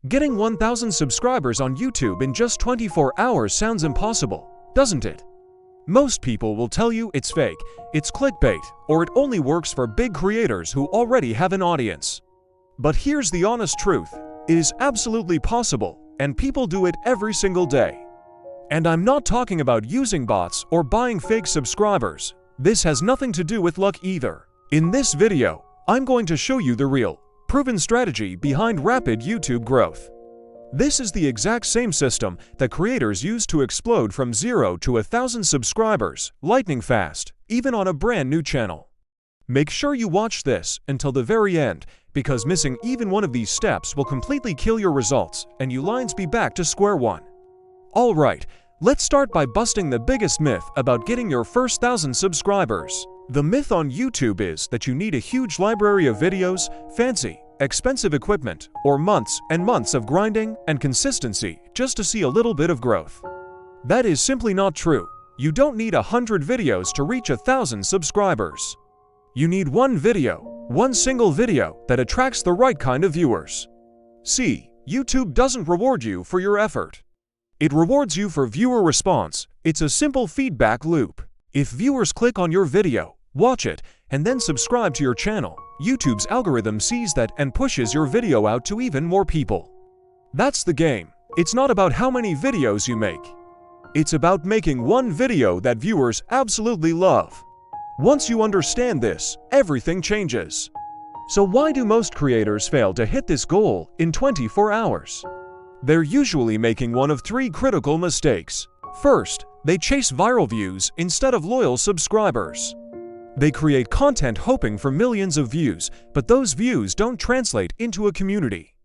Getting 1,000 subscribers on YouTube in just 24 hours sounds impossible, doesn't it? Most people will tell you it's fake, it's clickbait, or it only works for big creators who already have an audience. But here's the honest truth: it is absolutely possible, and people do it every single day. And I'm not talking about using bots or buying fake subscribers. This has nothing to do with luck either. In this video, I'm going to show you the real, proven strategy behind rapid YouTube growth. This is the exact same system that creators use to explode from 0 to 1,000 subscribers, lightning fast, even on a brand new channel. Make sure you watch this until the very end, because missing even one of these steps will completely kill your results and you lines be back to square one. Alright, let's start by busting the biggest myth about getting your first 1,000 subscribers. The myth on YouTube is that you need a huge library of videos, fancy, expensive equipment, or months and months of grinding and consistency just to see a little bit of growth. That is simply not true. You don't need 100 videos to reach 1,000 subscribers. You need one single video that attracts the right kind of viewers. See, YouTube doesn't reward you for your effort. It rewards you for viewer response. It's a simple feedback loop. If viewers click on your video, watch it, and then subscribe to your channel, YouTube's algorithm sees that and pushes your video out to even more people. That's the game. It's not about how many videos you make. It's about making one video that viewers absolutely love. Once you understand this, everything changes. So why do most creators fail to hit this goal in 24 hours? They're usually making one of three critical mistakes. First, they chase viral views instead of loyal subscribers. They create content hoping for millions of views, but those views don't translate into a community.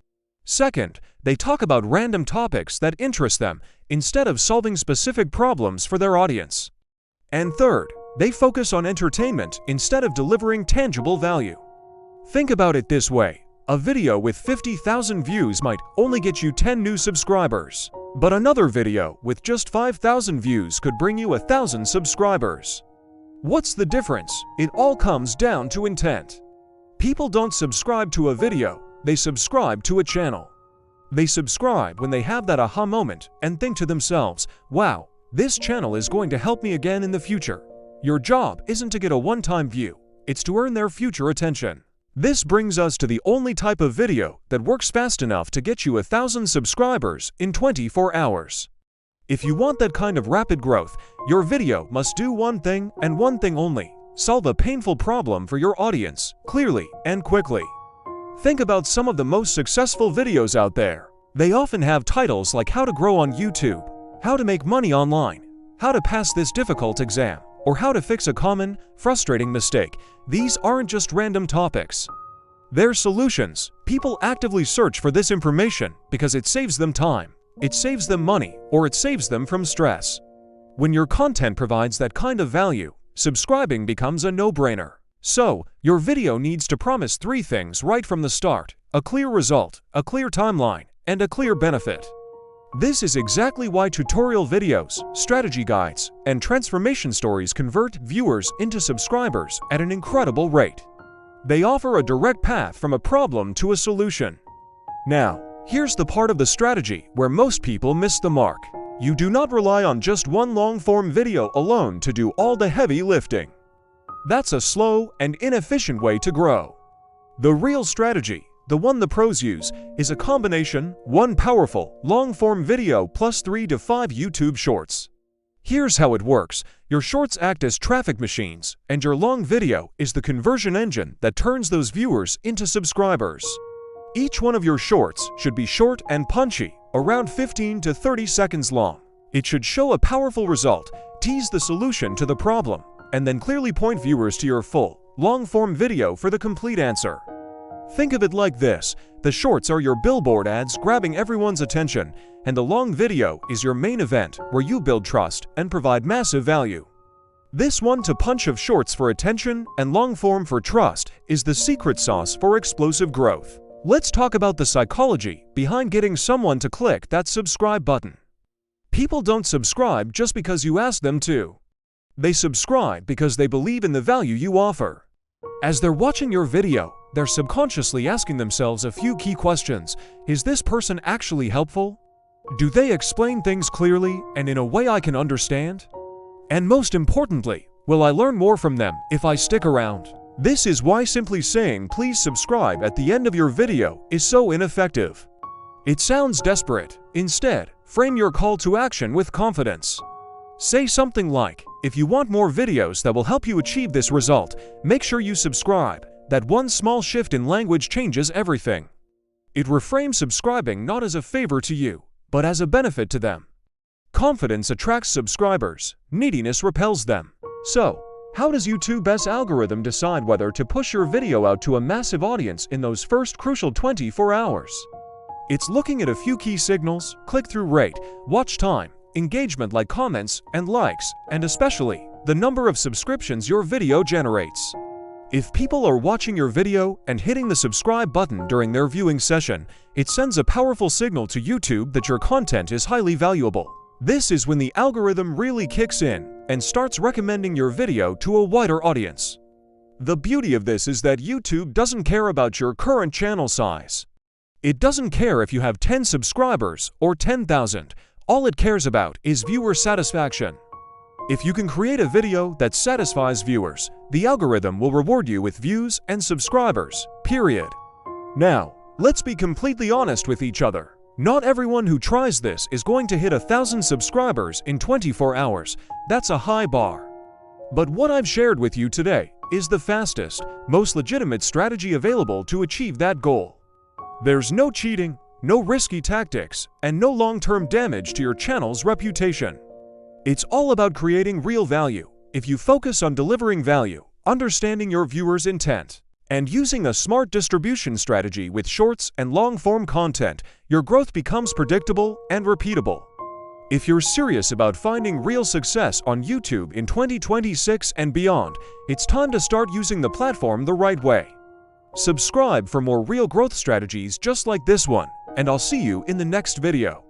Second, they talk about random topics that interest them instead of solving specific problems for their audience. And third, they focus on entertainment instead of delivering tangible value. Think about it this way: a video with 50,000 views might only get you 10 new subscribers, but another video with just 5,000 views could bring you 1,000 subscribers. What's the difference? It all comes down to intent. People don't subscribe to a video, they subscribe to a channel. They subscribe when they have that aha moment and think to themselves, wow, this channel is going to help me again in the future. Your job isn't to get a one-time view, it's to earn their future attention. This brings us to the only type of video that works fast enough to get you 1,000 subscribers in 24 hours. If you want that kind of rapid growth, your video must do one thing and one thing only: solve a painful problem for your audience, clearly and quickly. Think about some of the most successful videos out there. They often have titles like "How to Grow on YouTube," "How to Make Money Online," "How to Pass This Difficult Exam," or "How to Fix a Common, Frustrating Mistake." These aren't just random topics. They're solutions. People actively search for this information because it saves them time. It saves them money, or it saves them from stress. When your content provides that kind of value, subscribing becomes a no-brainer. So, your video needs to promise three things right from the start: a clear result, a clear timeline, and a clear benefit. This is exactly why tutorial videos, strategy guides, and transformation stories convert viewers into subscribers at an incredible rate. They offer a direct path from a problem to a solution. Now, here's the part of the strategy where most people miss the mark. You do not rely on just one long-form video alone to do all the heavy lifting. That's a slow and inefficient way to grow. The real strategy, the one the pros use, is a combination: one powerful, long-form video plus 3 to 5 YouTube shorts. Here's how it works. Your shorts act as traffic machines, and your long video is the conversion engine that turns those viewers into subscribers. Each one of your shorts should be short and punchy, around 15 to 30 seconds long. It should show a powerful result, tease the solution to the problem, and then clearly point viewers to your full, long-form video for the complete answer. Think of it like this: the shorts are your billboard ads grabbing everyone's attention, and the long video is your main event where you build trust and provide massive value. This one-to-punch of shorts for attention and long-form for trust is the secret sauce for explosive growth. Let's talk about the psychology behind getting someone to click that subscribe button. People don't subscribe just because you ask them to. They subscribe because they believe in the value you offer. As they're watching your video, they're subconsciously asking themselves a few key questions. Is this person actually helpful? Do they explain things clearly and in a way I can understand? And most importantly, will I learn more from them if I stick around? This is why simply saying "please subscribe" at the end of your video is so ineffective. It sounds desperate. Instead, frame your call to action with confidence. Say something like, "If you want more videos that will help you achieve this result, make sure you subscribe." That one small shift in language changes everything. It reframes subscribing not as a favor to you, but as a benefit to them. Confidence attracts subscribers, neediness repels them. So, how does YouTube's algorithm decide whether to push your video out to a massive audience in those first crucial 24 hours? It's looking at a few key signals: click-through rate, watch time, engagement like comments and likes, and especially, the number of subscriptions your video generates. If people are watching your video and hitting the subscribe button during their viewing session, it sends a powerful signal to YouTube that your content is highly valuable. This is when the algorithm really kicks in and starts recommending your video to a wider audience. The beauty of this is that YouTube doesn't care about your current channel size. It doesn't care if you have 10 subscribers or 10,000. All it cares about is viewer satisfaction. If you can create a video that satisfies viewers, the algorithm will reward you with views and subscribers, period. Now, let's be completely honest with each other. Not everyone who tries this is going to hit 1,000 subscribers in 24 hours. That's a high bar. But what I've shared with you today is the fastest, most legitimate strategy available to achieve that goal. There's no cheating, no risky tactics, and no long-term damage to your channel's reputation. It's all about creating real value. If you focus on delivering value, understanding your viewers' intent, and using a smart distribution strategy with shorts and long-form content, your growth becomes predictable and repeatable. If you're serious about finding real success on YouTube in 2026 and beyond, it's time to start using the platform the right way. Subscribe for more real growth strategies just like this one, and I'll see you in the next video.